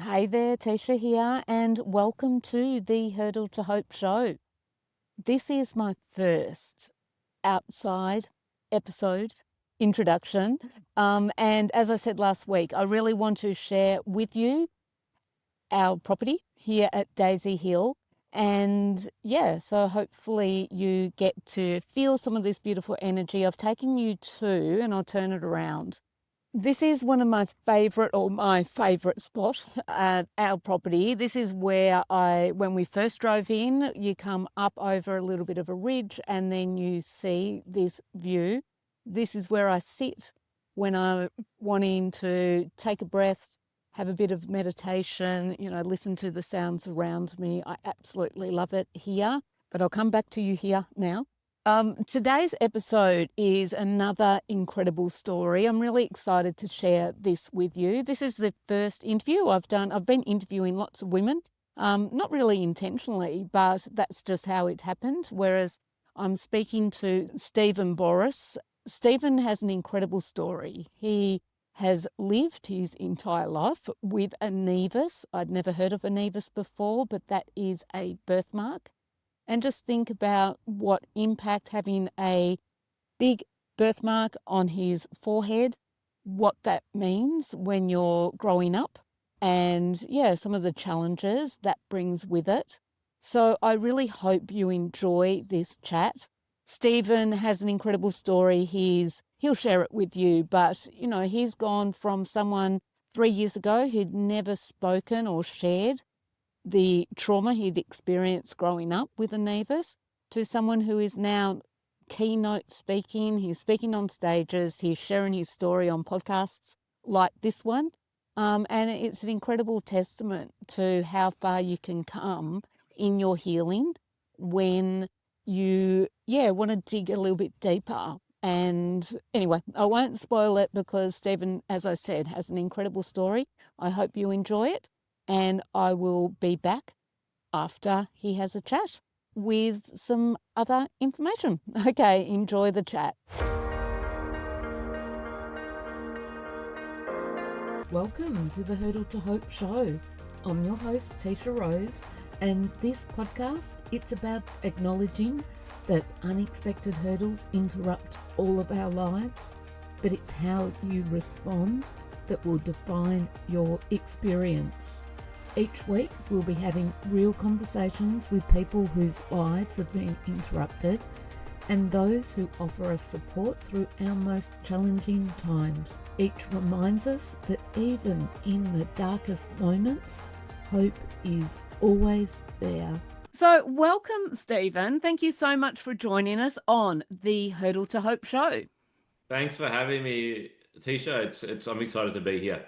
Hey there, Tisha here, and welcome to the Hurdle2Hope Show. This is my first outside episode introduction. And as I said last week, I really want to share with you our property here at Daisy Hill. And yeah, so hopefully you get to feel some of this beautiful energy I've taken you to, and I'll turn it around. This is one of my favorite spot at our property. This is where when we first drove in, you come up over a little bit of a ridge and then you see this view. This is where I sit when I'm wanting to take a breath, have a bit of meditation, listen to the sounds around me. I absolutely love it here, but I'll come back to you here now. Today's episode is another incredible story. I'm really excited to share this with you. This is the first interview I've done. I've been interviewing lots of women, not really intentionally, but that's just how it happened. Whereas I'm speaking to Steven Bouris. Steven has an incredible story. He has lived his entire life with a nevus. I'd never heard of a nevus before, but that is a birthmark. And just think about what impact having a big birthmark on his forehead, what that means when you're growing up, and yeah, some of the challenges that brings with it. So I really hope you enjoy this chat. Steven has an incredible story. He'll share it with you, but he's gone from someone 3 years ago who'd never spoken or shared the trauma he'd experienced growing up with a nevus to someone who is now keynote speaking. He's speaking on stages. He's sharing his story on podcasts like this one. And it's an incredible testament to how far you can come in your healing when you, want to dig a little bit deeper. And anyway, I won't spoil it because Steven, as I said, has an incredible story. I hope you enjoy it. And I will be back after he has a chat with some other information. Okay, enjoy the chat. Welcome to the Hurdle2Hope Show. I'm your host, Tisha Rose, and this podcast, it's about acknowledging that unexpected hurdles interrupt all of our lives, but it's how you respond that will define your experience. Each week, we'll be having real conversations with people whose lives have been interrupted and those who offer us support through our most challenging times. Each reminds us that even in the darkest moments, hope is always there. So welcome, Steven. Thank you so much for joining us on the Hurdle2Hope Show. Thanks for having me, Tisha. I'm excited to be here.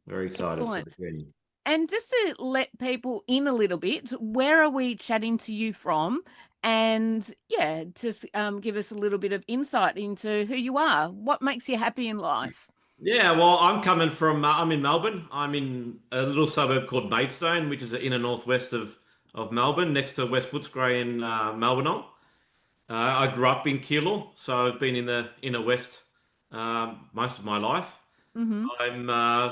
Very excited for the journey. And just to let people in a little bit, where are we chatting to you from? And yeah, just give us a little bit of insight into who you are. What makes you happy in life? Yeah, well, I'm in Melbourne. I'm in a little suburb called Maidstone, which is the inner northwest of Melbourne, next to West Footscray in Melbourne. I grew up in Keilor, so I've been in the inner west most of my life. Mm-hmm. I'm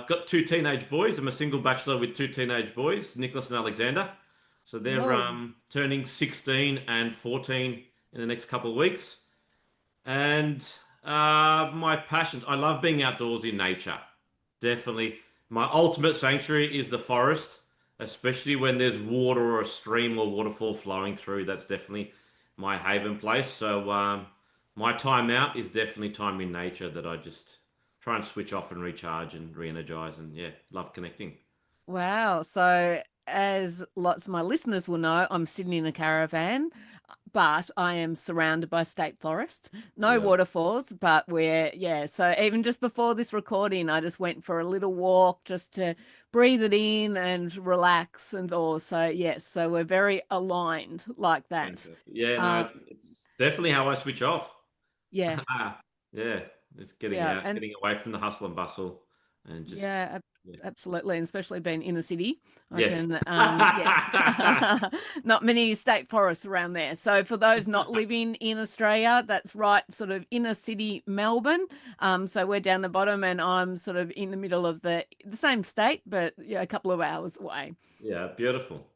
got two teenage boys. I'm a single bachelor with two teenage boys, Nicholas and Alexander. So they're turning 16 and 14 in the next couple of weeks. And my passions, I love being outdoors in nature. Definitely. My ultimate sanctuary is the forest, especially when there's water or a stream or waterfall flowing through. That's definitely my haven place. So my time out is definitely time in nature that I just try and switch off and recharge and re-energize, and yeah, love connecting. Wow. So, as lots of my listeners will know, I'm sitting in a caravan, but I am surrounded by state forest. No Yeah. waterfalls, but so even just before this recording, I just went for a little walk just to breathe it in and relax and all. So, yes, so we're very aligned like that. Fantastic. Yeah, no, it's definitely how I switch off. Yeah. Yeah, it's getting Yeah. out, And getting away from the hustle and bustle, and just yeah, absolutely, and especially being in a city. I Yes. can, yes, not many state forests around there. So for those not living in Australia, that's right, sort of inner city Melbourne. So we're down the bottom, and I'm sort of in the middle of the same state, but yeah, a couple of hours away. Yeah, beautiful.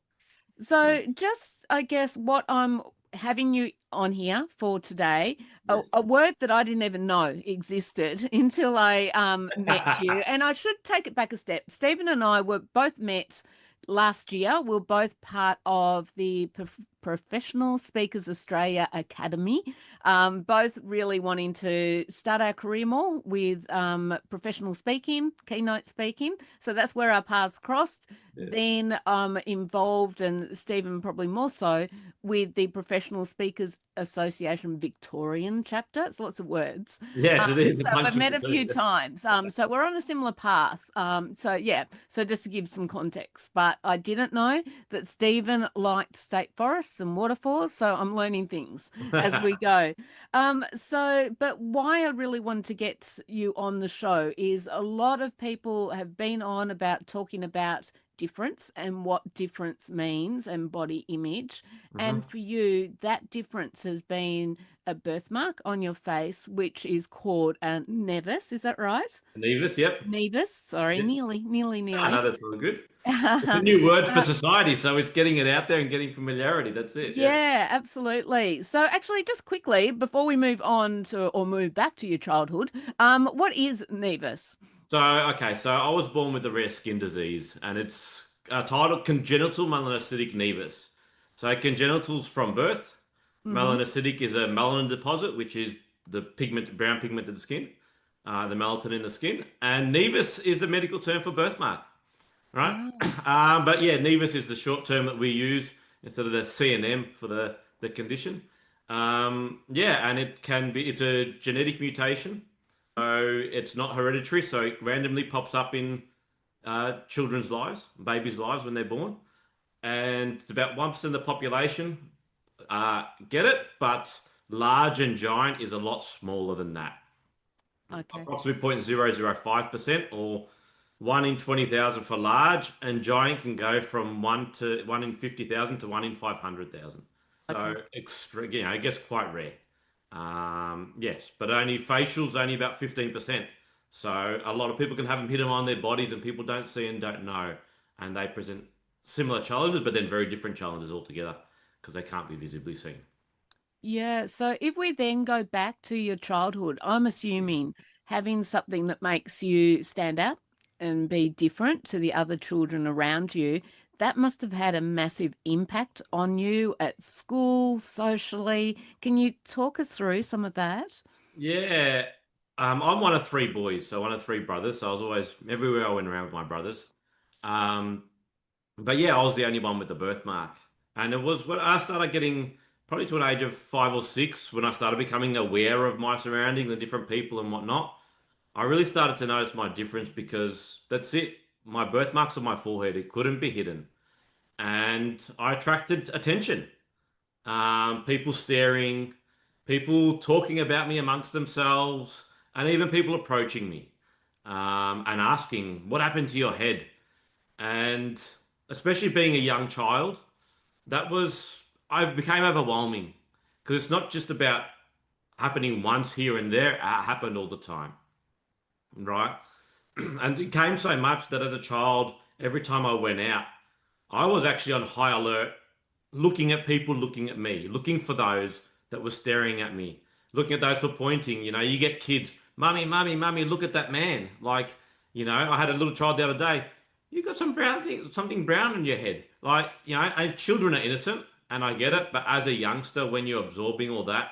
Yeah. So, just I guess what I'm having you on here for today, Yes. a word that I didn't even know existed until I met you. And I should take it back a step. Stephen and I were both met last year. We're both part of the Professional Speakers Australia Academy, both really wanting to start our career more with professional speaking, keynote speaking. So that's where our paths crossed. Yes. Then involved, and Stephen probably more so, with the Professional Speakers Association Victorian chapter. It's lots of words. Yes, it is a So we've bunch of met a few it. times. So we're on a similar path. So yeah, so just to give some context, but I didn't know that Stephen liked state forests and waterfalls. So I'm learning things as we go. But why I really wanted to get you on the show is a lot of people have been on about talking about difference and what difference means and body image. And for you, that difference has been a birthmark on your face, which is called a nevus. Is that right? Nevus, yep. Nevus. Sorry, Yes. Ah, nearly. no, that's all good. It's a new word for society, so it's getting it out there and getting familiarity. That's it. Yeah. Yeah, absolutely. So actually, just quickly, before we move on to or move back to your childhood, what is nevus? So, okay, so I was born with a rare skin disease, and it's titled congenital melanocytic nevus. So, congenital's from birth. Mm-hmm. Melanocytic is a melanin deposit, which is the pigment, brown pigment of the skin, the melatonin in the skin. And nevus is the medical term for birthmark, right? Ah, But yeah, nevus is the short term that we use instead of the CNM for the condition. Yeah, and it's a genetic mutation. So it's not hereditary, so it randomly pops up in children's lives, babies' lives when they're born. And it's about 1% of the population get it, but large and giant is a lot smaller than that. okay. Approximately 0.005% or 1 in 20,000 for large, and giant can go from 1 in 50,000 to 1 in 500,000. So Okay. extra, I guess quite rare. Yes, but only facials only about 15%. So a lot of people can have them hidden on their bodies, and people don't see and don't know, and they present similar challenges, but then very different challenges altogether because they can't be visibly seen. Yeah. So if we then go back to your childhood, I'm assuming having something that makes you stand out and be different to the other children around you, that must have had a massive impact on you at school, socially. Can you talk us through some of that? Yeah, I'm one of three boys, so one of three brothers. So I was always everywhere I went around with my brothers. Um, but yeah, I was the only one with the birthmark, and it was when I started getting probably to an age of 5 or 6 when I started becoming aware of my surroundings and different people and whatnot. I really started to notice my difference because that's it. My birthmarks on my forehead, it couldn't be hidden, and I attracted attention. People staring, people talking about me amongst themselves, and even people approaching me and asking, "What happened to your head?" And especially being a young child, I became overwhelming because it's not just about happening once here and there, it happened all the time, right? And it came so much that as a child, every time I went out, I was actually on high alert, looking at people looking at me, looking for those that were staring at me, looking at those who were pointing. You get kids, mummy, mummy, mummy, look at that man. Like, I had a little child the other day. You got some brown thing, something brown in your head. Like, and children are innocent, and I get it. But as a youngster, when you're absorbing all that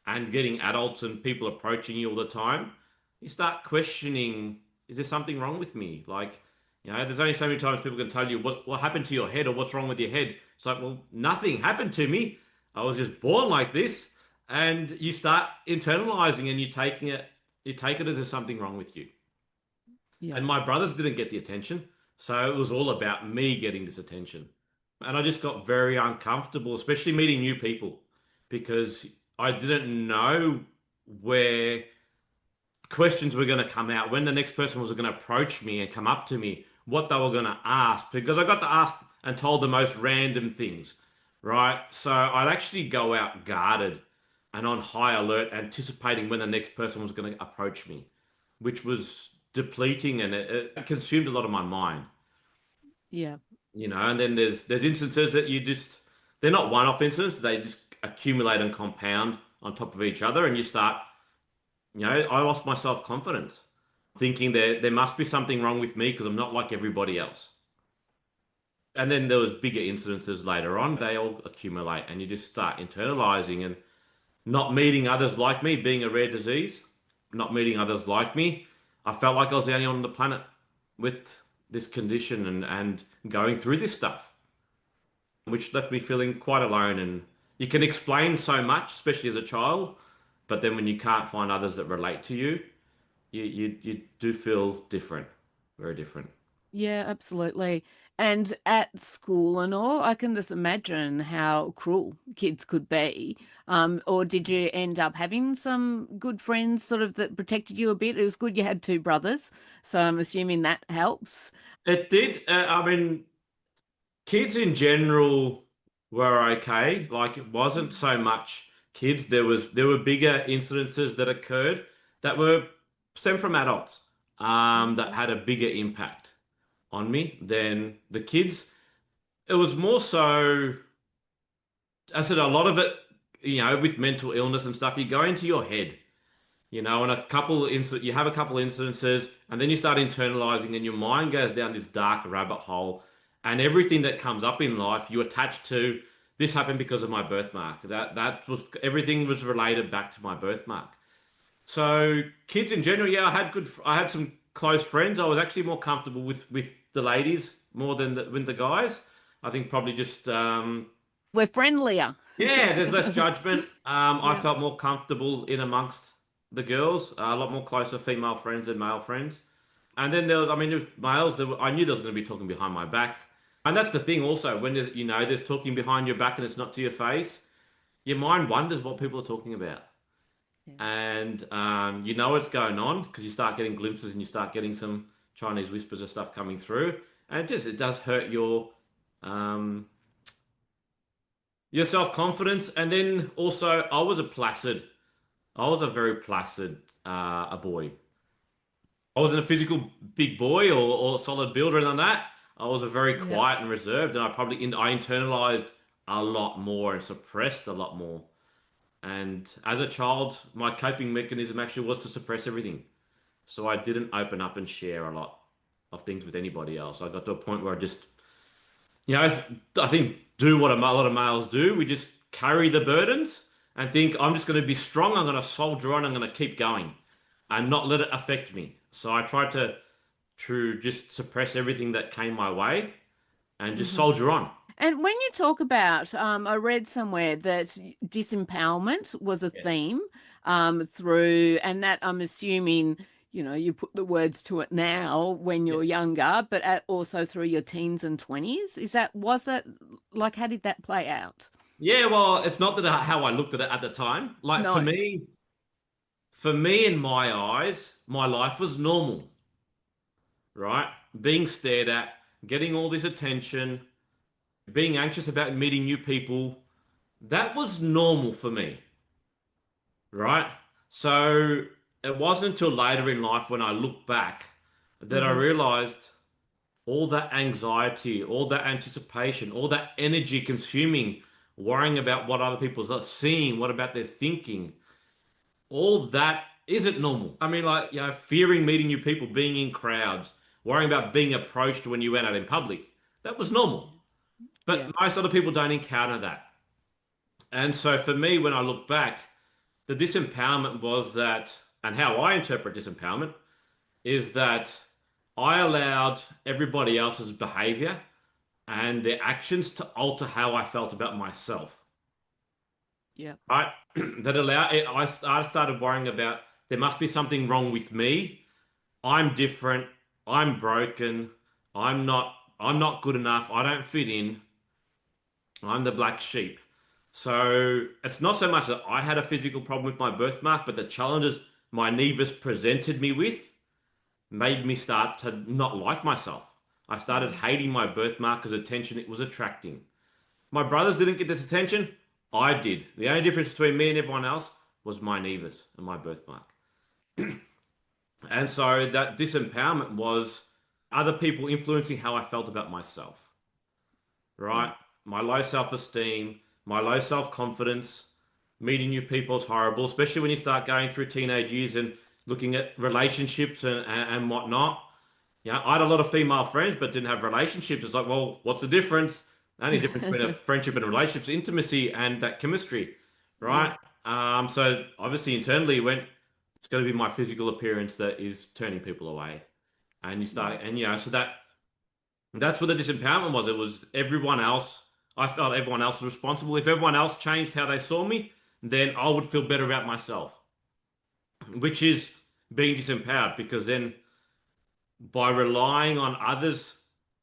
and getting adults and people approaching you all the time, you start questioning, is there something wrong with me? Like, there's only so many times people can tell you what happened to your head or what's wrong with your head. It's like, well, nothing happened to me. I was just born like this. And you start internalizing and you take it as there's something wrong with you. Yeah. And my brothers didn't get the attention. So it was all about me getting this attention. And I just got very uncomfortable, especially meeting new people, because I didn't know where questions were going to come out, when the next person was going to approach me and come up to me, what they were going to ask, because I got to ask and told the most random things, right? So I'd actually go out guarded and on high alert, anticipating when the next person was going to approach me, which was depleting, and it consumed a lot of my mind, Yeah. And then there's instances that they're not one-off incidents, they just accumulate and compound on top of each other, and you start, I lost my self-confidence, thinking there must be something wrong with me because I'm not like everybody else. And then there was bigger incidences later on. They all accumulate, and you just start internalizing and not meeting others like me, being a rare disease, not meeting others like me. I felt like I was the only one on the planet with this condition and going through this stuff, which left me feeling quite alone. And you can explain so much, especially as a child, but then when you can't find others that relate to you, you do feel different, very different. Yeah, absolutely. And at school and all, I can just imagine how cruel kids could be. Or did you end up having some good friends sort of that protected you a bit? It was good you had two brothers, so I'm assuming that helps. It did. I mean, kids in general were okay. Like it wasn't so much kids. There were bigger incidences that occurred that were stemmed from adults, that had a bigger impact on me than the kids. It was more so, I said, a lot of it, with mental illness and stuff, you go into your head, and you have a couple incidences, and then you start internalizing, and your mind goes down this dark rabbit hole, and everything that comes up in life, you attach to this happened because of my birthmark. That was everything was related back to my birthmark. So kids in general, yeah, I had some close friends. I was actually more comfortable with the ladies more than with the guys. I think probably just We're friendlier. yeah, there's less judgment. I Yeah. felt more comfortable in amongst the girls, a lot more closer female friends than male friends. And then I mean, with males, I knew there was going to be talking behind my back. And that's the thing also, when there's talking behind your back and it's not to your face, your mind wonders what people are talking about. Yeah. And you know what's going on because you start getting glimpses and you start getting some Chinese whispers of stuff coming through. And it does hurt um, your self-confidence. And then also, I was a very placid a boy. I wasn't a physical big boy or solid builder and that. I was a very Yeah. quiet and reserved, and I internalized a lot more and suppressed a lot more. And as a child, my coping mechanism actually was to suppress everything. So I didn't open up and share a lot of things with anybody else. I got to a point where I think do what a lot of males do. We just carry the burdens and think I'm just going to be strong. I'm going to soldier on. I'm going to keep going and not let it affect me. So I tried to just suppress everything that came my way and just Hmm. soldier on. And when you talk about, I read somewhere that disempowerment was a Yeah. theme through, and that I'm assuming, you put the words to it now when Yeah. you're younger, but also through your teens and 20s. Was that like, how did that play out? Yeah, well, it's not that how I looked at it at the time. Like No. for me in my eyes, my life was normal, right? Being stared at, getting all this attention, being anxious about meeting new people, that was normal for me, right? So it wasn't until later in life when I look back that I Hmm. realized all that anxiety, all that anticipation, all that energy consuming, worrying about what other people are seeing, what about their thinking, all that isn't normal. I mean, like, fearing meeting new people, being in crowds, worrying about being approached when you went out in public, that was normal. But Yeah. most other people don't encounter that. And so for me, when I look back, the disempowerment was that, and how I interpret disempowerment is that I allowed everybody else's behavior and their actions to alter how I felt about myself. Yeah. Right? I started worrying about there must be something wrong with me. I'm different. I'm broken. I'm not good enough. I don't fit in. I'm the black sheep. So it's not so much that I had a physical problem with my birthmark, but the challenges my Nevus presented me with made me start to not like myself. I started hating my birthmark because attention it was attracting. My brothers didn't get this attention. I did. The only difference between me and everyone else was my Nevus and my birthmark. And so that disempowerment was other people influencing how I felt about myself, Yeah. right? My low self-esteem, my low self-confidence, meeting new people is horrible, especially when you start going through teenage years and looking at relationships and whatnot. Yeah, I had a lot of female friends, but didn't have relationships. It's like, well, what's the difference? The only difference between a friendship and a relationship is intimacy and that chemistry, Yeah. right? So obviously internally it went, it's going to be my physical appearance that is turning people away. And you Yeah. start, and so that's what the disempowerment was. It was everyone else. I felt everyone else was responsible. If everyone else changed how they saw me, then I would feel better about myself, which is being disempowered because then by relying on others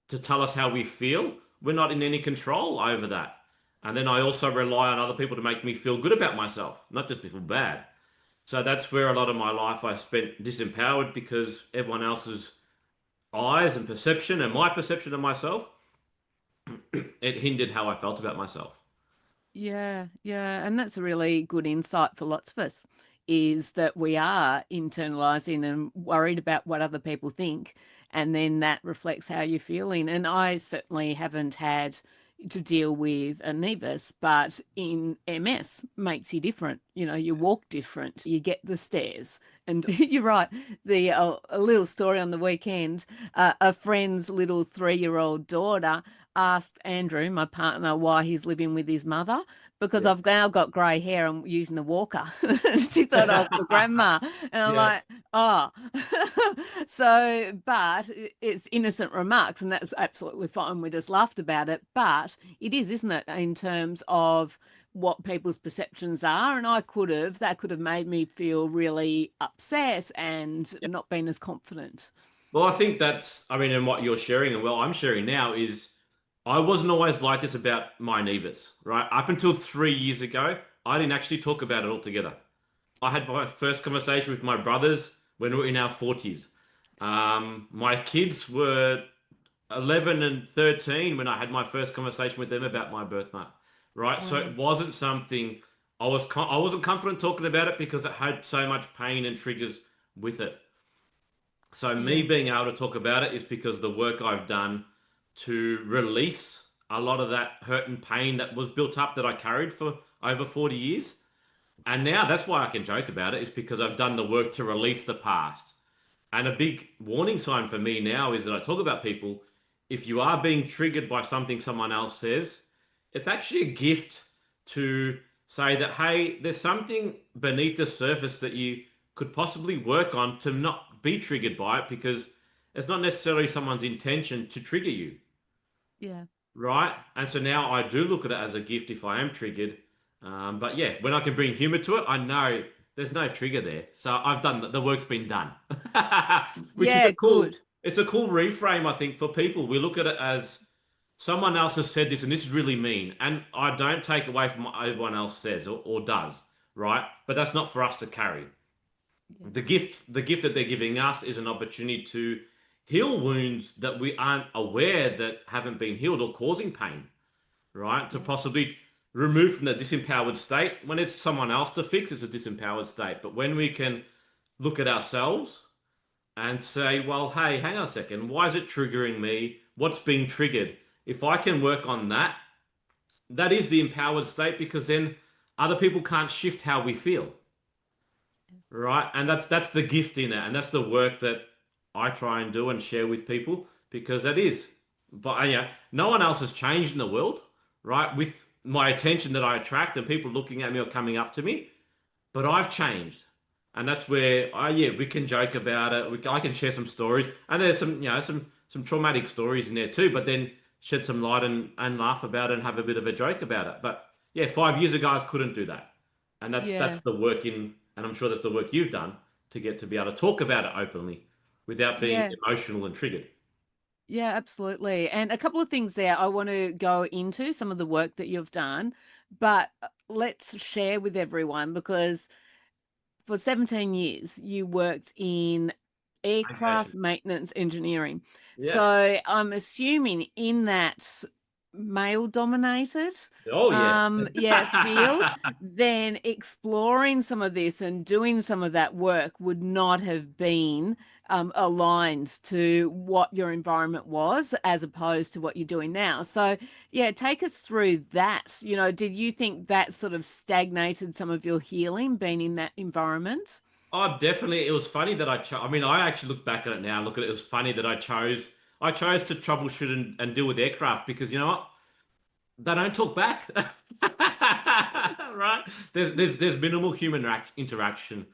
to tell us how we feel, we're not in any control over that. And then I also rely on other people to make me feel good about myself, not just feel bad. So that's where a lot of my life I spent disempowered because everyone else's eyes and perception and my perception of myself, it hindered how I felt about myself. Yeah, yeah, and that's a really good insight for lots of us, is that we are internalizing and worried about what other people think, and then that reflects how you're feeling. And I certainly haven't had to deal with a nevus, but in MS makes you different. You know, you walk different, you get the stares. And you're right. The a little story on the weekend, a friend's little 3-year-old daughter asked Andrew, my partner, why he's living with his mother, because Yeah. I've now got grey hair and using the walker. She thought I was the grandma. And I'm Yeah. like, oh. So, but it's innocent remarks, and that's absolutely fine. We just laughed about it. But it is, isn't it, in terms of what people's perceptions are. And that could have made me feel really upset and not been as confident. Well, I think that's, I mean, and what you're sharing and well, I'm sharing now is I wasn't always like this about my Nevus, right? Up until 3 years ago, I didn't actually talk about it altogether. I had my first conversation with my brothers when we were in our 40s. My kids were 11 and 13 when I had my first conversation with them about my birthmark, right? So Wow. it wasn't something I wasn't confident talking about it because it had so much pain and triggers with it. So me Yeah. being able to talk about it is because the work I've done to release a lot of that hurt and pain that was built up that I carried for over 40 years. And now that's why I can joke about it is because I've done the work to release the past. And a big warning sign for me now is that I talk about people, if you are being triggered by something someone else says, it's actually a gift to say that, hey, there's something beneath the surface that you could possibly work on to not be triggered by it because it's not necessarily someone's intention to trigger you, Yeah. right? And so now I do look at it as a gift if I am triggered. But yeah, when I can bring humor to it, I know there's no trigger there. So I've done the work's been done, which is Yeah, a cool. good. It's a cool reframe, I think, for people. We look at it as someone else has said this, and this is really mean, and I don't take away from what everyone else says or does, right? But that's not for us to carry. Yeah. The gift that they're giving us is an opportunity to heal wounds that we aren't aware that haven't been healed or causing pain, right? To Yeah. possibly remove from the disempowered state. When it's someone else to fix, it's a disempowered state. But when we can look at ourselves and say, well, hey, hang on a second, why is it triggering me? What's being triggered? If I can work on that, that is the empowered state because then other people can't shift how we feel, right? And that's the gift in it, and that's the work that I try and do and share with people because that is. But no one else has changed in the world, right? With my attention that I attract and people looking at me or coming up to me, but I've changed, and that's where we can joke about it. I can share some stories, and there's some some traumatic stories in there too. But then shed some light and laugh about it and have a bit of a joke about it. But yeah, 5 years ago I couldn't do that, and that's Yeah. the work in, and I'm sure that's the work you've done to get to be able to talk about it openly without being Yeah. emotional and triggered. Yeah, absolutely. And a couple of things there I want to go into some of the work that you've done, but let's share with everyone because for 17 years, you worked in aircraft Aviation. maintenance engineering. Yeah. So I'm assuming in that male dominated Oh, yes. field, then exploring some of this and doing some of that work would not have been aligned to what your environment was as opposed to what you're doing now. So yeah, take us through that. Did you think that sort of stagnated some of your healing being in that environment? Oh, definitely. It was funny that I chose. I mean, I actually look back at it now. Look at it. It was funny that I chose to troubleshoot and deal with aircraft because you know what? They don't talk back, right? There's minimal human interaction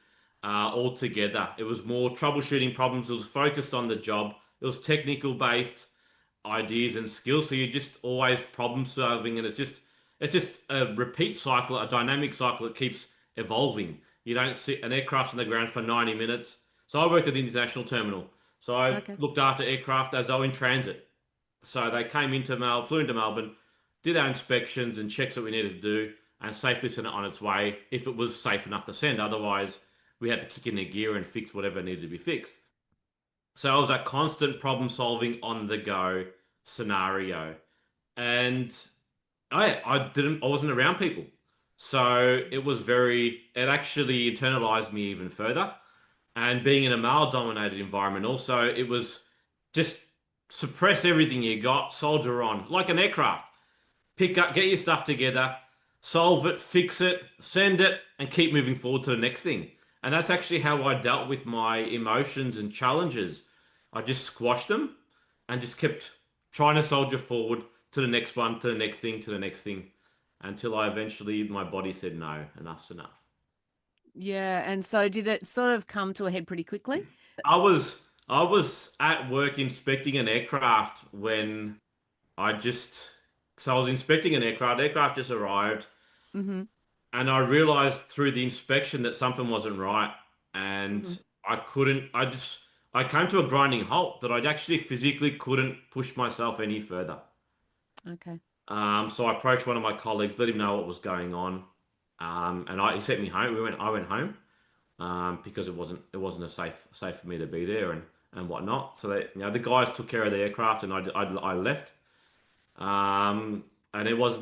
altogether. It was more troubleshooting problems. It was focused on the job. It was technical based ideas and skills. So you're just always problem solving, and it's just a repeat cycle, a dynamic cycle that keeps evolving. You don't sit an aircraft on the ground for 90 minutes. So I worked at the international terminal. So I Okay. looked after aircraft as they were in transit. So they came into flew into Melbourne, did our inspections and checks that we needed to do, and safely sent it on its way if it was safe enough to send. Otherwise, we had to kick in the gear and fix whatever needed to be fixed. So it was a constant problem solving on the go scenario. And I wasn't around people. So it actually internalized me even further. And being in a male dominated environment also, it was just suppress everything you got, soldier on, like an aircraft. Pick up, get your stuff together, solve it, fix it, send it, and keep moving forward to the next thing. And that's actually how I dealt with my emotions and challenges. I just squashed them and just kept trying to soldier forward to the next one, to the next thing, to the next thing, until I eventually, my body said, no, enough's enough. Yeah, and so did it sort of come to a head pretty quickly? I was I was at work inspecting an aircraft when I just so I was inspecting an aircraft. Aircraft just arrived, Mm-hmm. and I realized through the inspection that something wasn't right, Mm-hmm. and I couldn't. I came to a grinding halt that I actually physically couldn't push myself any further. Okay. So I approached one of my colleagues, let him know what was going on, and he sent me home. I went home because it wasn't a safe for me to be there and whatnot. So the guys took care of the aircraft, and I left. And it was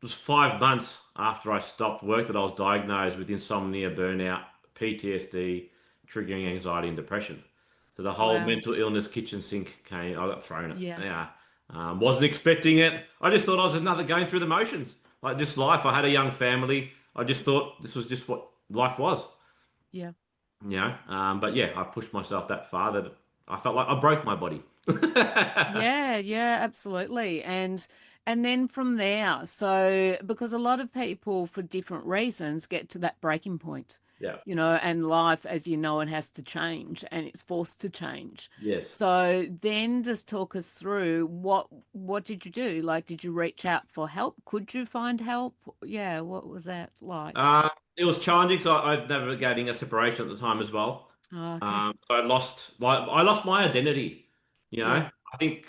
5 months after I stopped work that I was diagnosed with insomnia, burnout, PTSD, triggering anxiety and depression. So the whole Wow. mental illness kitchen sink came. I got thrown it. Yeah. Yeah. Wasn't expecting it. I just thought I was another going through the motions. Like just life. I had a young family. I just thought this was just what life was. Yeah. But yeah, I pushed myself that far that I felt like I broke my body. Yeah, yeah, absolutely. And then from there, so because a lot of people for different reasons get to that breaking point, Yeah. and life as you know it has to change and it's forced to change. Yes. So then just talk us through what did you do? Like did you reach out for help? Could you find help? Yeah, what was that like? It was challenging. So I was navigating a separation at the time as well. Oh, okay. So I lost my identity. Yeah. I think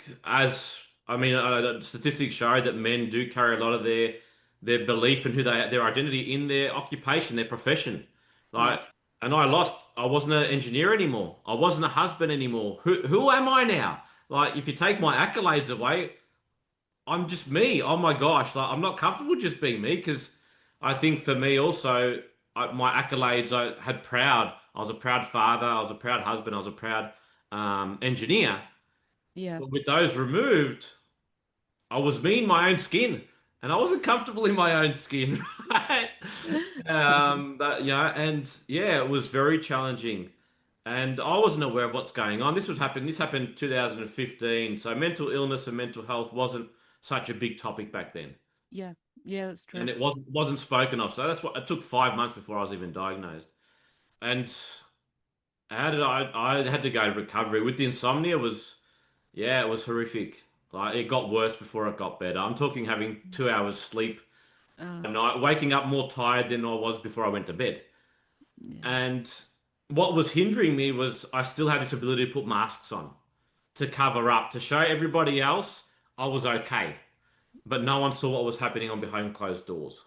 I mean, the statistics show that men do carry a lot of their belief in their identity in their occupation, their profession. Yeah. Like, and I wasn't an engineer anymore. I wasn't a husband anymore. Who am I now? Like, if you take my accolades away, I'm just me. Oh my gosh, like I'm not comfortable just being me because I think for me also my accolades I had proud. I was a proud father. I was a proud husband. I was a proud engineer. Yeah. But with those removed, I was me in my own skin, and I wasn't comfortable in my own skin. Right? And yeah, it was very challenging, and I wasn't aware of what's going on. This happened 2015, so mental illness and mental health wasn't such a big topic back then, Yeah. Yeah, that's and true. it wasn't spoken of. So that's what it took 5 months before I was even diagnosed. And how did I had to go to recovery with the insomnia was yeah, it was horrific. Like it got worse before it got better. I'm talking having 2 hours sleep Oh, a night, waking up more tired than I was before I went to bed. yeah. And what was hindering me was I still had this ability to put masks on to cover up, to show everybody else I was okay. But no one saw what was happening on behind closed doors.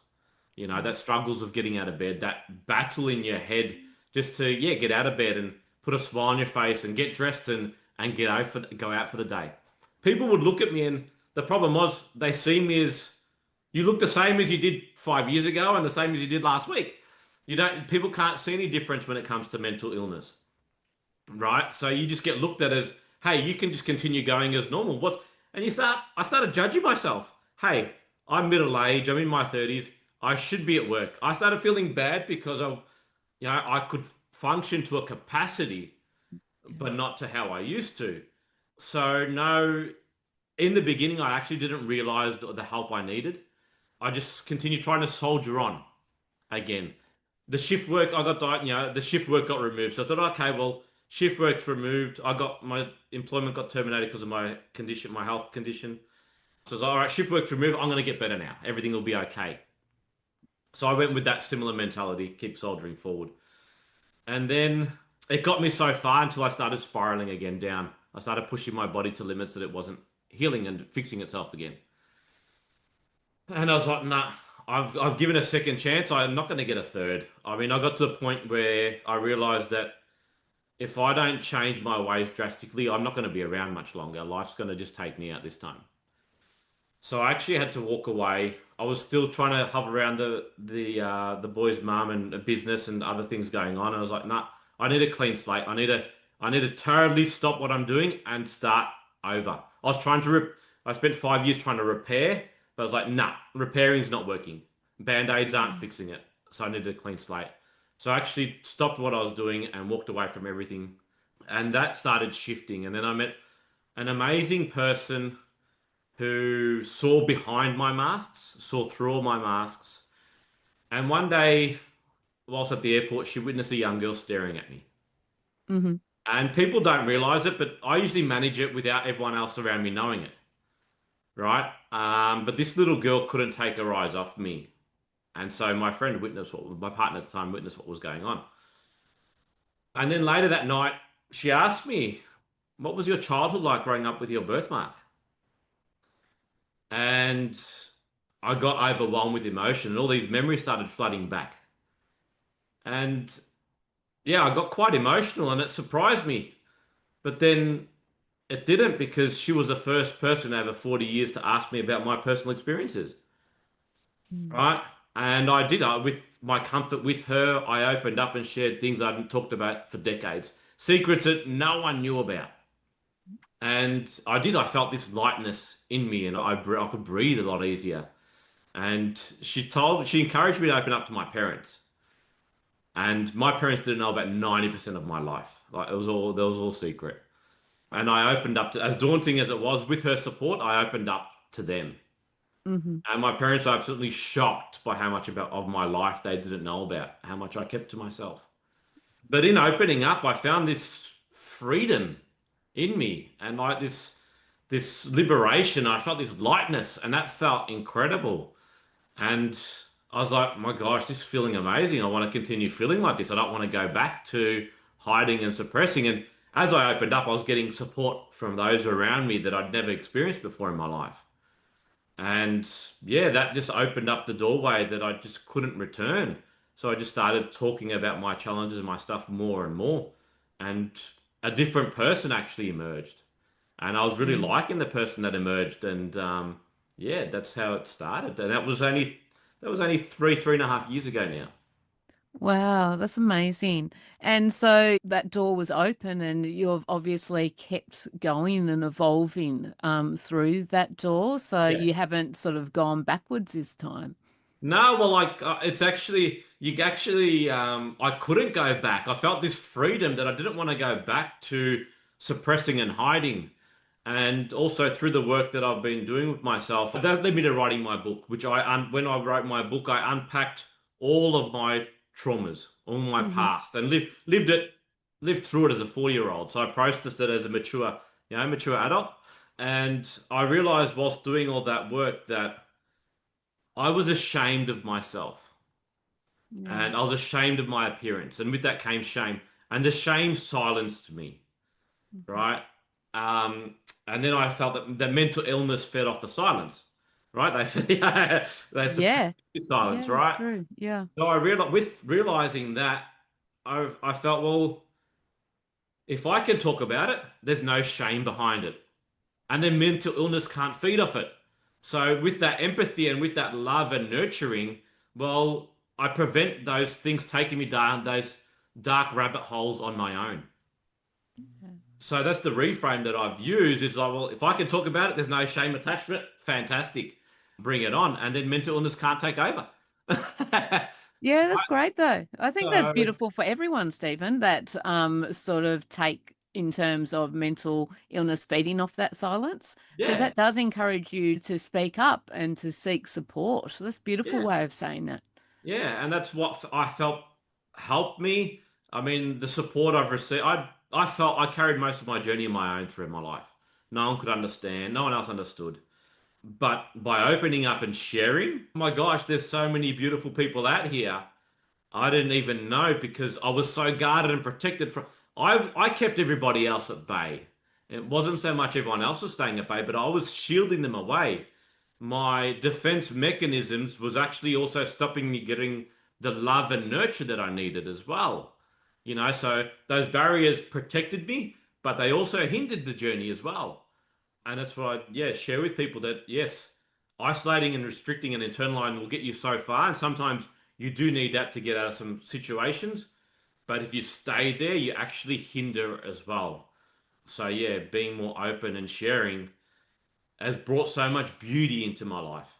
You know, that struggles of getting out of bed, that battle in your head just to, yeah, get out of bed and put a smile on your face and get dressed and go out for the day. People would look at me, and the problem was they see me as you look the same as you did 5 years ago and the same as you did last week. People can't see any difference when it comes to mental illness, right? So you just get looked at as, hey, you can just continue going as normal. I started judging myself. Hey, I'm middle age. I'm in my 30s. I should be at work. I started feeling bad because I could function to a capacity, but not to how I used to. So no, in the beginning, I actually didn't realize the help I needed. I just continued trying to soldier on again. The shift work I got, the shift work got removed. So I thought, okay, well, shift work's removed. My employment got terminated because of my condition, my health condition. So I was like, all right, shift work's removed. I'm going to get better now. Everything will be okay. So I went with that similar mentality, keep soldiering forward. And then it got me so far until I started spiraling again down. I started pushing my body to limits that it wasn't healing and fixing itself again. And I was like, nah, I've given a second chance. I'm not going to get a third. I mean, I got to the point where I realized that if I don't change my ways drastically, I'm not going to be around much longer. Life's going to just take me out this time. So I actually had to walk away. I was still trying to hover around the boy's mum and a business and other things going on. And I was like, nah, I need a clean slate. I need to totally stop what I'm doing and start over. I spent 5 years trying to repair, but I was like, nah, repairing's not working. Band-aids aren't fixing it. So I needed a clean slate. So I actually stopped what I was doing and walked away from everything. And that started shifting. And then I met an amazing person who saw behind my masks, saw through all my masks. And one day, whilst at the airport, she witnessed a young girl staring at me. Mm-hmm. And people don't realize it, but I usually manage it without everyone else around me knowing it, right? But this little girl couldn't take her eyes off me. And so my partner at the time witnessed what was going on. And then later that night, she asked me, what was your childhood like growing up with your birthmark? And I got overwhelmed with emotion and all these memories started flooding back. And yeah, I got quite emotional and it surprised me. But then it didn't, because she was the first person over 40 years to ask me about my personal experiences. Right? And with my comfort with her, I opened up and shared things I hadn't talked about for decades, secrets that no one knew about. And I felt this lightness in me, and I could breathe a lot easier. And she encouraged me to open up to my parents. And my parents didn't know about 90% of my life. Like that was all secret. And I opened up to, as daunting as it was, with her support, I opened up to them. Mm-hmm. And my parents were absolutely shocked by how much of my life they didn't know about, how much I kept to myself. But in opening up, I found this freedom in me and like this liberation. I felt this lightness, and that felt incredible. And I was like, my gosh, this is feeling amazing. I want to continue feeling like this. I don't want to go back to hiding and suppressing. And as I opened up, I was getting support from those around me that I'd never experienced before in my life. And yeah, that just opened up the doorway that I just couldn't return. So I just started talking about my challenges and my stuff more and more. And a different person actually emerged. And I was really liking the person that emerged. And yeah, that's how it started. And that was only 3.5 years ago now. Wow, that's amazing. And so that door was open, and you've obviously kept going and evolving through that door. So Yeah. you haven't sort of gone backwards this time. No, well, like it's actually I couldn't go back. I felt this freedom that I didn't want to go back to suppressing and hiding. And also through the work that I've been doing with myself, that led me to writing my book, which when I wrote my book, I unpacked all of my traumas, all my Mm-hmm. past, and lived through it as a 4-year-old. So I processed it as a mature adult. And I realized whilst doing all that work that I was ashamed of myself, Yeah. and I was ashamed of my appearance, and with that came shame, and the shame silenced me, Mm-hmm. right? And then I felt that the mental illness fed off the silence. right? They suppress Yeah. silence, Yeah, that's right? true. Yeah. So I realized, with realizing that, I felt, well, if I can talk about it, there's no shame behind it. And then mental illness can't feed off it. So with that empathy and with that love and nurturing, well, I prevent those things taking me down those dark rabbit holes on my own. Okay. So that's the reframe that I've used is like, well, if I can talk about it, there's no shame attached to it. Fantastic. Bring it on. And then mental illness can't take over. Yeah, that's great though. I think that's So, beautiful for everyone, Stephen, that sort of take in terms of mental illness feeding off that silence, because yeah, that does encourage you to speak up and to seek support. So that's a beautiful yeah, way of saying that. yeah. And that's what I felt helped me. I mean, the support I've received, I felt I carried most of my journey on my own through my life. No one could understand, no one else understood. But by opening up and sharing, my gosh, there's so many beautiful people out here I didn't even know because I was so guarded and protected from. I kept everybody else at bay. It wasn't so much everyone else was staying at bay, but I was shielding them away. My defense mechanisms was actually also stopping me getting the love and nurture that I needed as well. So those barriers protected me, but they also hindered the journey as well. And that's what I, yeah, share with people that yes, isolating and restricting and internalizing will get you so far. And sometimes you do need that to get out of some situations. But if you stay there, you actually hinder as well. So yeah, being more open and sharing has brought so much beauty into my life.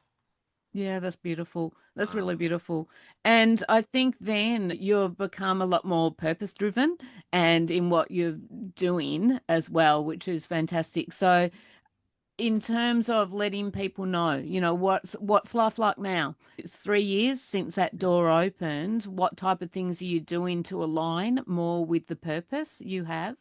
Yeah, that's beautiful. That's really Um, beautiful. And I think then you've become a lot more purpose driven and in what you're doing as well, which is fantastic. So, in terms of letting people know, what's life like now? It's 3 years since that door opened. What type of things are you doing to align more with the purpose you have?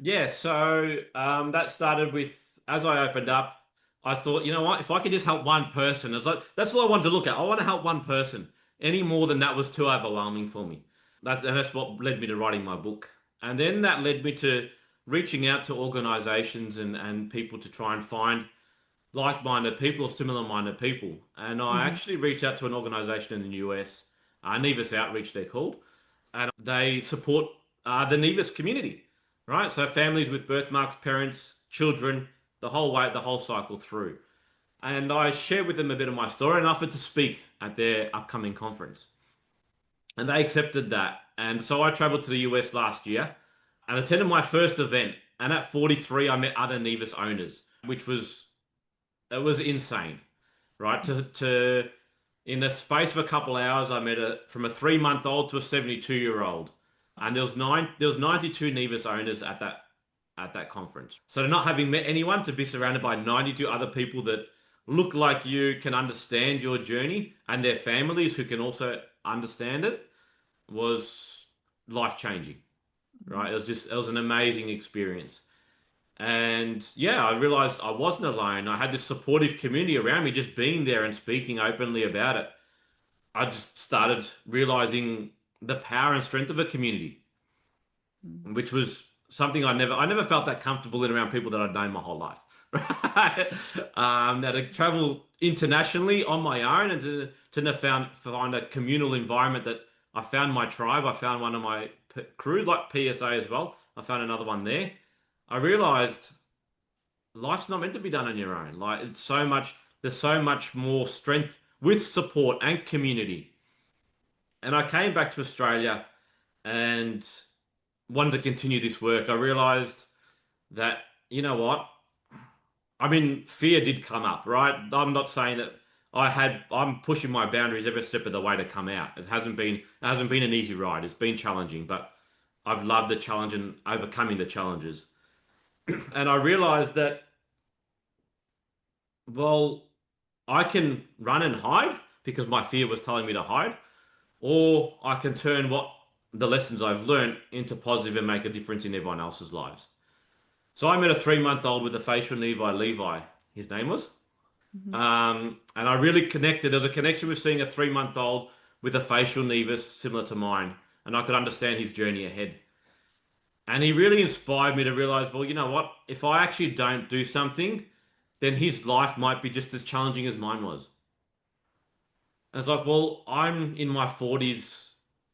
yeah, so that started with as I opened up, I thought, you know what, if I could just help one person, it's like that's all I wanted to look at. I want to help one person. Any more than that was too overwhelming for me. And that's what led me to writing my book. And then that led me to reaching out to organizations and people to try and find like-minded people or similar-minded people. And I Hmm. actually reached out to an organization in the US, Nevus Outreach, they're called, and they support the Nevus community, right? So families with birthmarks, parents, children, the whole cycle through. And I shared with them a bit of my story and offered to speak at their upcoming conference. And they accepted that. And so I traveled to the US last year and attended my first event. And at 43, I met other Nevus owners, which was it was insane, right? To in the space of a couple hours, I met from a 3 month old to a 72-year-old, and there was 92 Nevus owners at that conference. So to not having met anyone, to be surrounded by 92 other people that look like you, can understand your journey, and their families who can also understand it, was life changing, right? It was an amazing experience. And yeah, I realized I wasn't alone. I had this supportive community around me, just being there and speaking openly about it. I just started realizing the power and strength of a community, which was something I never felt that comfortable in around people that I'd known my whole life. Right? That I travel internationally on my own and to find a communal environment that I found my tribe. I found one of my crew, like PSA as well. I found another one there. I realized life's not meant to be done on your own. Like there's so much more strength with support and community. And I came back to Australia and wanted to continue this work. I realized that, you know what? I mean, fear did come up, right? I'm not saying that I'm pushing my boundaries every step of the way to come out. It hasn't been an easy ride. It's been challenging, but I've loved the challenge and overcoming the challenges. And I realized that, well, I can run and hide because my fear was telling me to hide, or I can turn what the lessons I've learned into positive and make a difference in everyone else's lives. So I met a 3 month old with a facial Levi, his name was. Mhm. And I really connected. There was a connection with seeing a 3 month old with a facial nevus similar to mine, and I could understand his journey ahead. And he really inspired me to realize, well, you know what? If I actually don't do something, then his life might be just as challenging as mine was. And it's like, well, I'm in my 40s.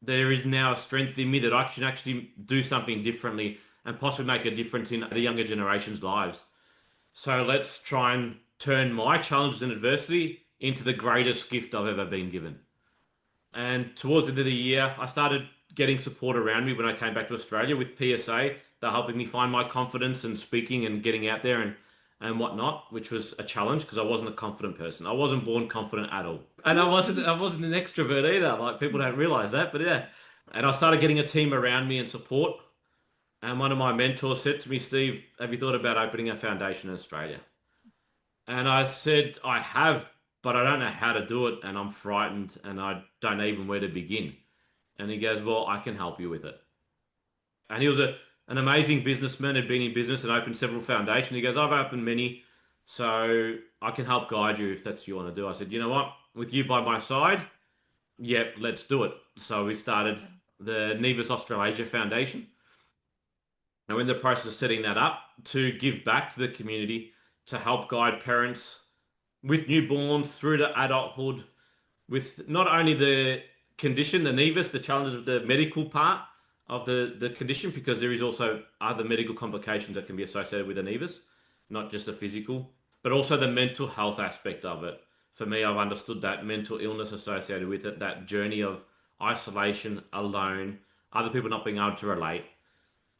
There is now a strength in me that I can actually do something differently and possibly make a difference in the younger generation's lives. So let's try and turn my challenges and adversity into the greatest gift I've ever been given. And towards the end of the year, I started getting support around me when I came back to Australia with PSA. They're helping me find my confidence and speaking and getting out there and whatnot, which was a challenge because I wasn't a confident person. I wasn't born confident at all. And I wasn't an extrovert either. Like people don't realize that, but yeah. And I started getting a team around me and support. And one of my mentors said to me, Steve, have you thought about opening a foundation in Australia? And I said, I have, but I don't know how to do it, and I'm frightened, and I don't know even where to begin. And he goes, well, I can help you with it. And he was an amazing businessman, had been in business and opened several foundations. He goes, I've opened many, so I can help guide you if that's what you want to do. I said, you know what? With you by my side, yep, let's do it. So we started the Nevus Australasia Foundation. Now, in the process of setting that up to give back to the community, to help guide parents with newborns through to adulthood, with not only the condition, the nevus, the challenges of the medical part of the condition, because there is also other medical complications that can be associated with the nevus, not just the physical, but also the mental health aspect of it. For me, I've understood that mental illness associated with it, that journey of isolation, alone, other people not being able to relate.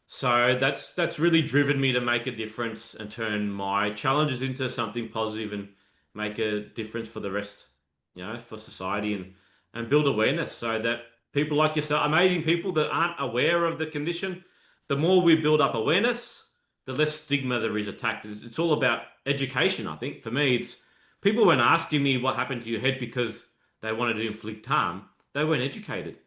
So that's really driven me to make a difference and turn my challenges into something positive and make a difference for the rest, for society and build awareness so that people like yourself, amazing people that aren't aware of the condition, the more we build up awareness, the less stigma there is attacked. It's all about education, I think. For me, it's people weren't asking me what happened to your head because they wanted to inflict harm. They weren't educated.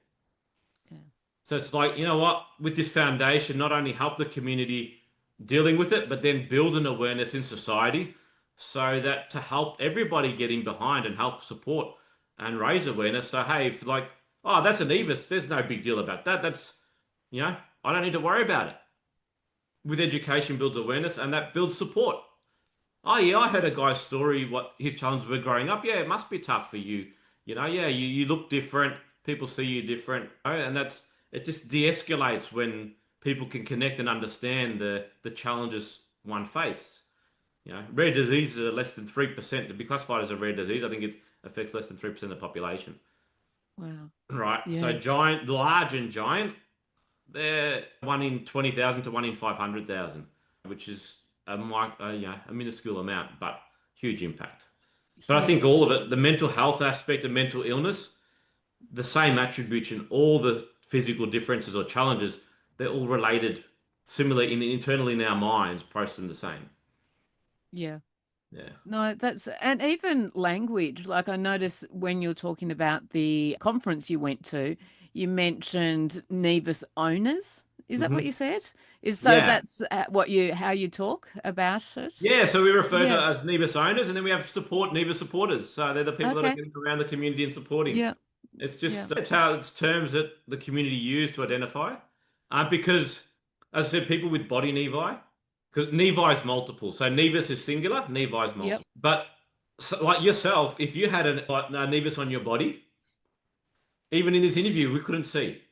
So it's like, you know what, with this foundation, not only help the community dealing with it, but then build an awareness in society so that to help everybody get in behind and help support and raise awareness. So, hey, if like, oh, that's a nevus, there's no big deal about that. That's, I don't need to worry about it. With education builds awareness and that builds support. Oh, yeah, I heard a guy's story, what his challenges were growing up. Yeah, it must be tough for you. You look different. People see you different. And it just de-escalates when people can connect and understand the challenges one faces. Rare diseases are less than 3%. To be classified as a rare disease, I think it affects less than 3% of the population. Wow. Right. Yeah. So large and giant, they're 1 in 20,000 to 1 in 500,000, which is a minuscule amount, but huge impact. But I think all of it, the mental health aspect of mental illness, the same attributes in all the physical differences or challenges, they're all related similarly internally in our minds, processing the same. Yeah. Yeah. No, and even language. Like I noticed when you're talking about the conference you went to, you mentioned Nevus owners. Is that what you said? Yeah. That's how you talk about it? Yeah, so we refer to Yeah. as Nevus owners, and then we have Nevus supporters. So they're the people that are Okay. getting around the community and supporting. Yeah. It's just Yeah. it's how it's terms that the community use to identify. Because, as I said, people with body nevi, because nevi is multiple. So nevus is singular, nevi is multiple. Yep. But so, like yourself, if you had a nevus on your body, even in this interview, we couldn't see.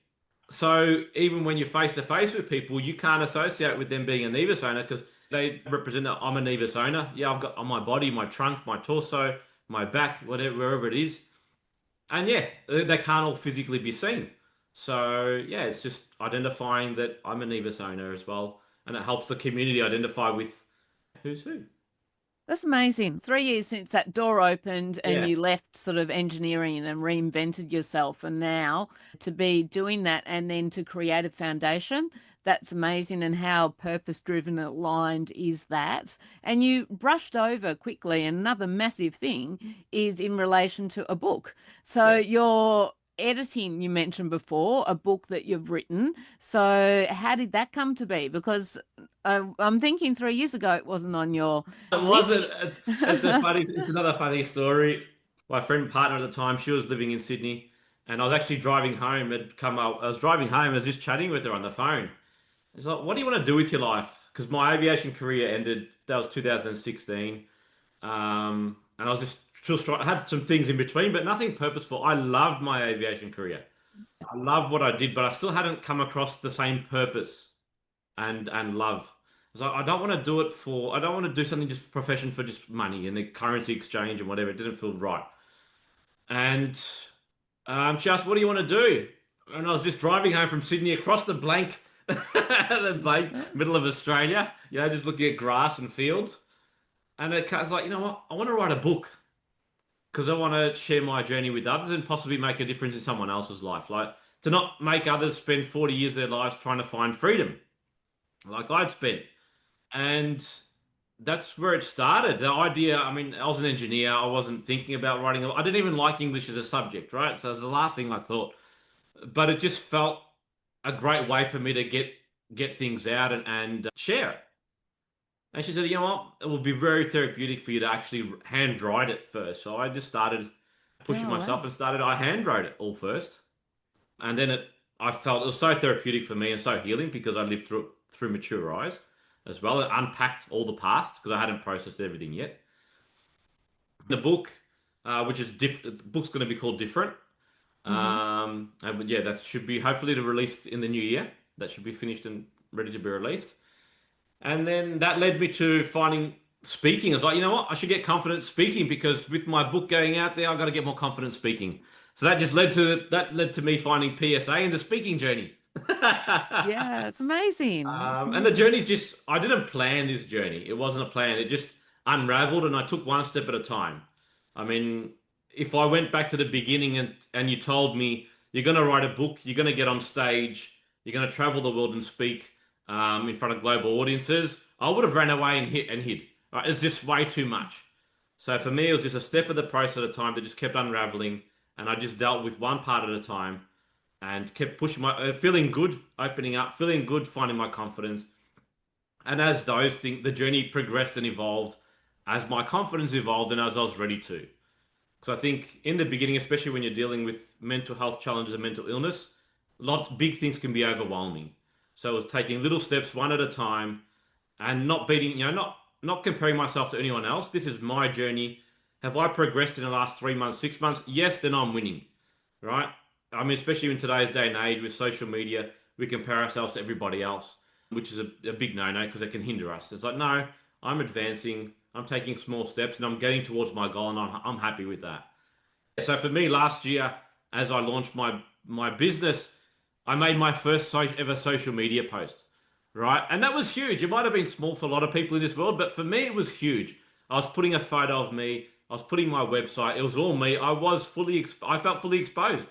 So even when you're face to face with people, you can't associate with them being a nevus owner because they represent that I'm a nevus owner. Yeah, I've got on my body, my trunk, my torso, my back, whatever, wherever it is. And yeah, they can't all physically be seen. So yeah, it's just identifying that I'm a nevus owner as well. And it helps the community identify with who's who. That's amazing. 3 years since that door opened and Yeah. you left sort of engineering and reinvented yourself. And now to be doing that and then to create a foundation, that's amazing. And how purpose driven and aligned is that? And you brushed over quickly. Another massive thing is in relation to a book. So Yeah. you're editing, you mentioned before, a book that you've written. So how did that come to be? Because I'm thinking 3 years ago it wasn't on your It list. wasn't. It's another funny story. My friend partner at the time, she was living in Sydney, and I was actually driving home. I was driving home. I was just chatting with her on the phone. It's like, what do you want to do with your life? Because my aviation career ended. That was 2016. And I was just I had some things in between, but nothing purposeful. I loved my aviation career. I loved what I did, but I still hadn't come across the same purpose and love. So I don't want to do it for. I don't want to do something just profession for just money and the currency exchange and whatever. It didn't feel right. And she asked, "What do you want to do?" And I was just driving home from Sydney across the blank, the blank middle of Australia. Just looking at grass and fields. And it was like, you know what? I want to write a book because I want to share my journey with others and possibly make a difference in someone else's life. Like to not make others spend 40 years of their lives trying to find freedom, like I'd spent. And that's where it started. The idea, I mean, I was an engineer. I wasn't thinking about writing. I didn't even like English as a subject, right? So it was the last thing I thought. But it just felt a great way for me to get things out and share it. And she said, you know what? It will be very therapeutic for you to actually hand write it first. So I just started pushing Oh, myself wow. and I hand wrote it all first. And then I felt it was so therapeutic for me and so healing because I lived through mature eyes as well. It unpacked all the past because I hadn't processed everything yet. The book, which is different, the book's going to be called Different. Mm-hmm. And yeah, that should be hopefully to released in the new year. That should be finished and ready to be released. And then that led me to finding speaking. I was like, you know what? I should get confident speaking because with my book going out there, I've got to get more confident speaking. So that just led to me finding PSA and the speaking journey. Yeah, it's amazing. It's And the amazing. journey's just, I didn't plan this journey. It wasn't a plan. It just unraveled and I took one step at a time. I mean, if I went back to the beginning and you told me you're going to write a book, you're going to get on stage, you're going to travel the world and speak in front of global audiences, I would have ran away and hid. Right? It's just way too much. So for me, it was just a step of the process at a time that just kept unraveling, and I just dealt with one part at a time and kept pushing feeling good, opening up, feeling good, finding my confidence. And as those things, the journey progressed and evolved, as my confidence evolved, and as I was ready to. Because I think in the beginning, especially when you're dealing with mental health challenges and mental illness, lots big things can be overwhelming. So it was taking little steps one at a time and not beating, not comparing myself to anyone else. This is my journey. Have I progressed in the last 3 months, 6 months? Yes, then I'm winning, right? I mean, especially in today's day and age with social media, we compare ourselves to everybody else, which is a big no-no because it can hinder us. It's like, no, I'm advancing, I'm taking small steps, and I'm getting towards my goal, and I'm happy with that. So for me, last year, as I launched my business, I made my first ever social media post, right? And that was huge. It might have been small for a lot of people in this world, but for me, it was huge. I was putting a photo of me. I was putting my website. It was all me. I felt fully exposed.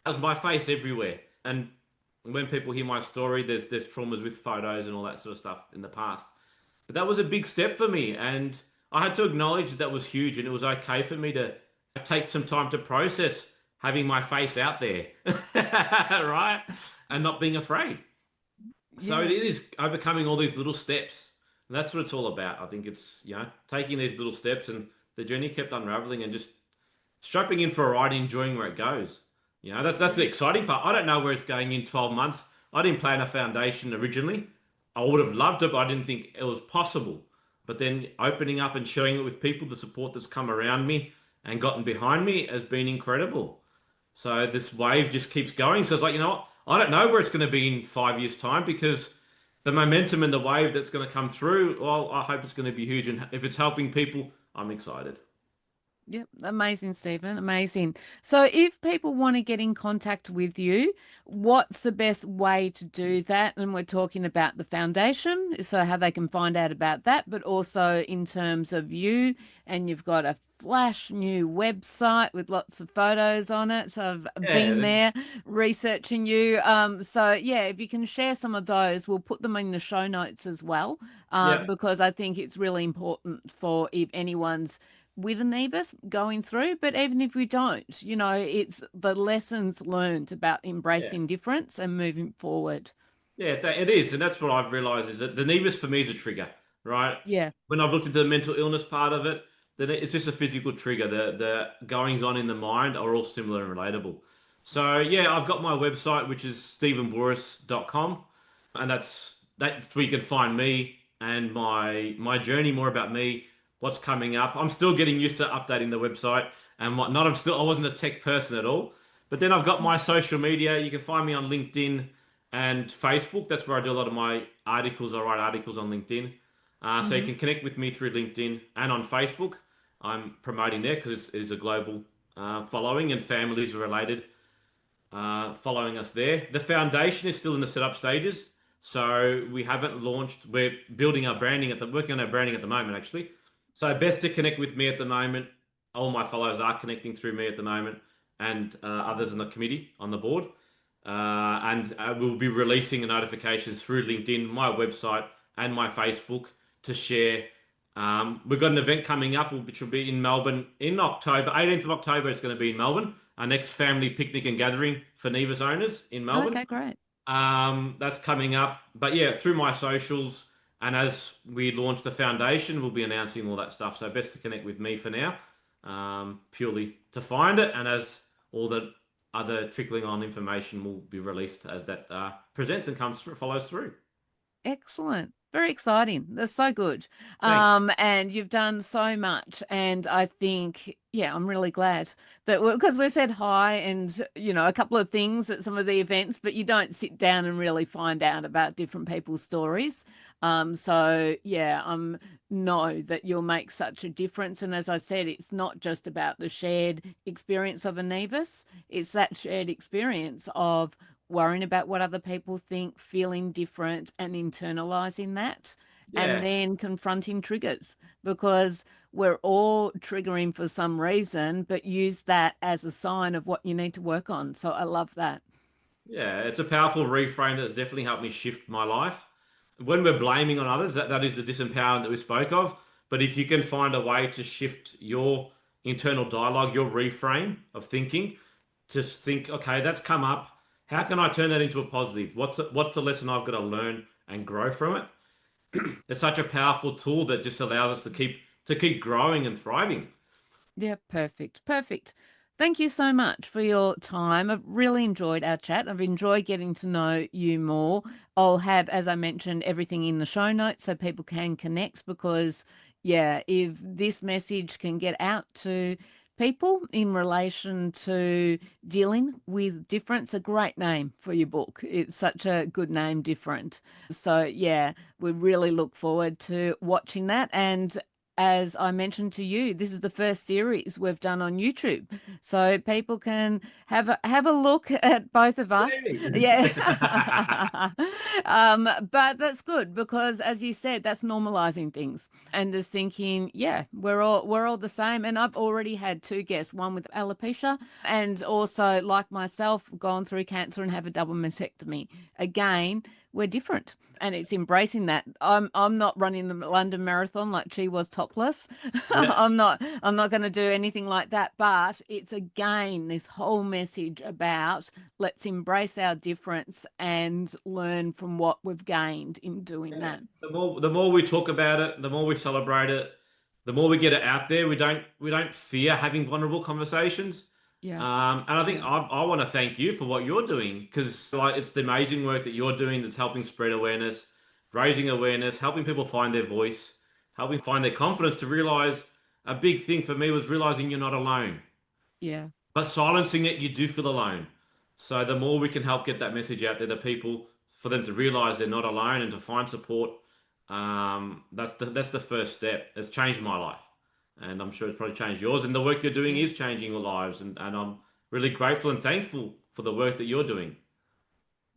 That was my face everywhere. And when people hear my story, there's traumas with photos and all that sort of stuff in the past. But that was a big step for me, and I had to acknowledge that was huge, and it was okay for me to take some time to process having my face out there, right? And not being afraid. So it Yeah. is overcoming all these little steps. And that's what it's all about. I think it's, taking these little steps and the journey kept unraveling and just strapping in for a ride, enjoying where it goes. That's the exciting part. I don't know where it's going in 12 months. I didn't plan a foundation originally. I would have loved it, but I didn't think it was possible. But then opening up and sharing it with people, the support that's come around me and gotten behind me has been incredible. So this wave just keeps going. So it's like, you know what? I don't know where it's going to be in 5 years' time because the momentum and the wave that's going to come through, well, I hope it's going to be huge. And if it's helping people, I'm excited. Yep, amazing, Stephen. Amazing. So, if people want to get in contact with you, what's the best way to do that? And we're talking about the foundation, so how they can find out about that, but also in terms of you, and you've got a flash new website with lots of photos on it. So, I've been Yeah, there researching you. So yeah, if you can share some of those, we'll put them in the show notes as well, yeah, because I think it's really important for if anyone's with a Nevus going through, but even if we don't, it's the lessons learned about yeah. embracing difference and moving forward. Yeah, it is, and that's what I've realised is that the nevus for me is a trigger, right? Yeah. When I've looked into the mental illness part of it, then it's just a physical trigger. The goings on in the mind are all similar and relatable. So yeah, I've got my website which is stevenbouris.com, and that's where you can find me and my journey, more about me, what's coming up. I'm still getting used to updating the website and whatnot. I wasn't a tech person at all. But then I've got my social media. You can find me on LinkedIn and Facebook. That's where I do a lot of my articles. I write articles on LinkedIn. So you Mm-hmm. can connect with me through LinkedIn and on Facebook. I'm promoting there because it's a global following and families are related following us there. The foundation is still in the setup stages, so we haven't launched. We're building our branding working on our branding at the moment, actually. So best to connect with me at the moment. All my followers are connecting through me at the moment, and others in the committee on the board. And we'll be releasing notifications through LinkedIn, my website, and my Facebook to share. We've got an event coming up, which will be in Melbourne in October. 18th of October, it's going to be in Melbourne. Our next family picnic and gathering for Nevus owners in Melbourne. Okay, great. That's coming up. But yeah, through my socials and as we launch the foundation, we'll be announcing all that stuff. So best to connect with me for now, purely to find it. And as all the other trickling on information will be released as that presents and follows through. Excellent. Very exciting. That's so good. Thanks. And you've done so much. And I think, yeah, I'm really glad that because we've said hi and, a couple of things at some of the events, but you don't sit down and really find out about different people's stories. So yeah, know that you'll make such a difference. And as I said, it's not just about the shared experience of a Nevis, it's that shared experience of worrying about what other people think, feeling different, and internalizing that, and Yeah. then confronting triggers because we're all triggering for some reason, but use that as a sign of what you need to work on. So I love that. Yeah, it's a powerful reframe that's definitely helped me shift my life. When we're blaming on others, that is the disempowerment that we spoke of. But if you can find a way to shift your internal dialogue, your reframe of thinking, to think, okay, that's come up. How can I turn that into a positive? What's the lesson I've got to learn and grow from it? It's such a powerful tool that just allows us to keep growing and thriving. Yeah, perfect. Perfect. Thank you so much for your time. I've really enjoyed our chat. I've enjoyed getting to know you more. I'll have, as I mentioned, everything in the show notes so people can connect because, yeah, if this message can get out to people in relation to dealing with difference, a great name for your book. It's such a good name, Different. So, yeah, we really look forward to watching that. And as I mentioned to you, this is the first series we've done on YouTube, so people can have a look at both of us. Yeah, but that's good because, as you said, that's normalizing things and just thinking, yeah, we're all the same. And I've already had two guests, one with alopecia, and also, like myself, gone through cancer and have a double mastectomy. Again, we're different and it's embracing that. I'm not running the London Marathon like she was topless. Yeah. I'm not going to do anything like that, but it's again this whole message about let's embrace our difference and learn from what we've gained in doing Yeah. that. The more we talk about it, the more we celebrate it, the more we get it out there. We don't fear having vulnerable conversations. Yeah. And I think Yeah. I want to thank you for what you're doing because like it's the amazing work that you're doing that's helping spread awareness, raising awareness, helping people find their voice, helping find their confidence to realize a big thing for me was realizing you're not alone. Yeah. But silencing it, you do feel alone. So the more we can help get that message out there to people, for them to realize they're not alone and to find support, that's the first step. It's changed my life, and I'm sure it's probably changed yours. And the work you're doing Yeah. is changing lives, and I'm really grateful and thankful for the work that you're doing.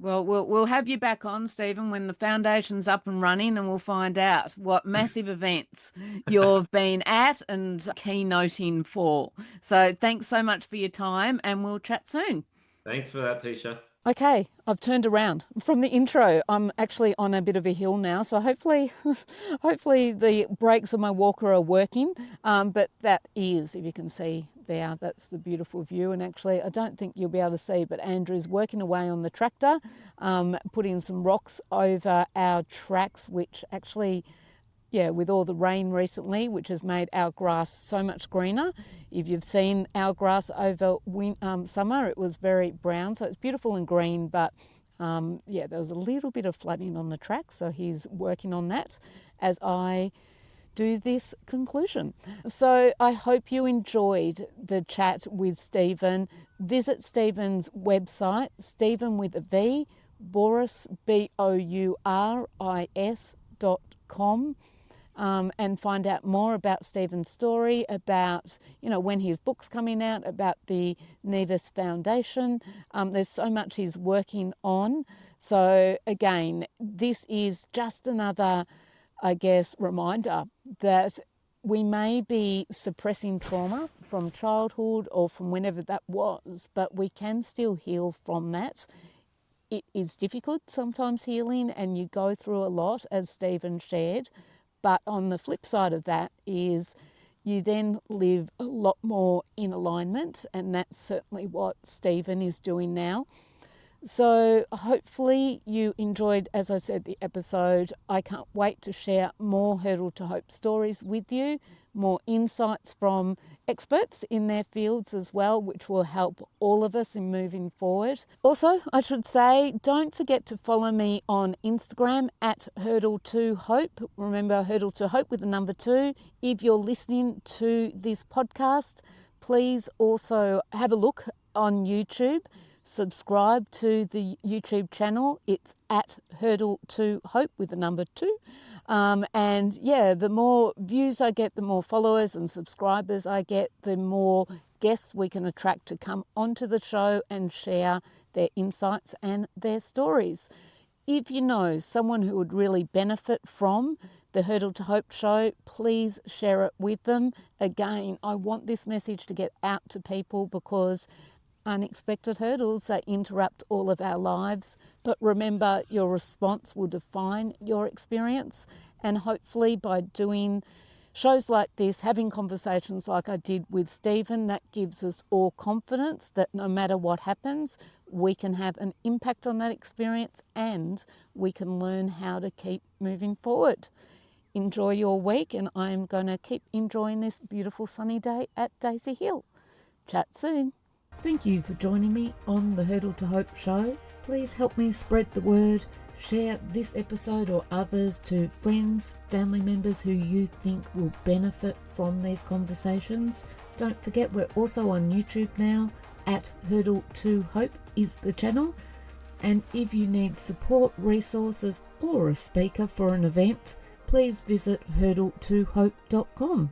Well, we'll have you back on, Stephen, when the foundation's up and running, and we'll find out what massive events you've been at and keynoting for. So thanks so much for your time, and we'll chat soon. Thanks for that, Tisha. Okay, I've turned around from the intro. I'm actually on a bit of a hill now, so hopefully, hopefully the brakes of my walker are working. But that is, if you can see there, that's the beautiful view. And actually, I don't think you'll be able to see, but Andrew's working away on the tractor, putting some rocks over our tracks, which actually, yeah, with all the rain recently, which has made our grass so much greener. If you've seen our grass over summer, it was very brown, so it's beautiful and green, but yeah, there was a little bit of flooding on the track, so he's working on that as I do this conclusion. So I hope you enjoyed the chat with Steven. Visit Steven's website, Steven with a V, Bouris, BOURIS.com. And find out more about Steven's story, about, when his book's coming out, about the Nevus Foundation. There's so much he's working on. So again, this is just another, reminder that we may be suppressing trauma from childhood or from whenever that was, but we can still heal from that. It is difficult sometimes healing, and you go through a lot, as Steven shared. But on the flip side of that is you then live a lot more in alignment, and that's certainly what Steven is doing now. So hopefully you enjoyed, as I said, the episode. I can't wait to share more Hurdle to Hope stories with you, more insights from experts in their fields as well, which will help all of us in moving forward. Also, I should say, don't forget to follow me on Instagram at Hurdle2Hope. Remember, Hurdle2Hope with the number 2. If you're listening to this podcast, please also have a look on YouTube. Subscribe to the YouTube channel. It's at Hurdle2Hope with the number 2. And yeah, the more views I get, the more followers and subscribers I get, the more guests we can attract to come onto the show and share their insights and their stories. If you know someone who would really benefit from the Hurdle to Hope show, please share it with them. Again, I want this message to get out to people because unexpected hurdles that interrupt all of our lives. But remember, your response will define your experience. And hopefully by doing shows like this, having conversations like I did with Steven, that gives us all confidence that no matter what happens, we can have an impact on that experience and we can learn how to keep moving forward. Enjoy your week, and I'm going to keep enjoying this beautiful sunny day at Daisy Hill. Chat soon. Thank you for joining me on the Hurdle to Hope show. Please help me spread the word. Share this episode or others to friends, family members who you think will benefit from these conversations. Don't forget, we're also on YouTube now. At Hurdle2Hope is the channel. And if you need support, resources, or a speaker for an event, please visit Hurdle2Hope.com.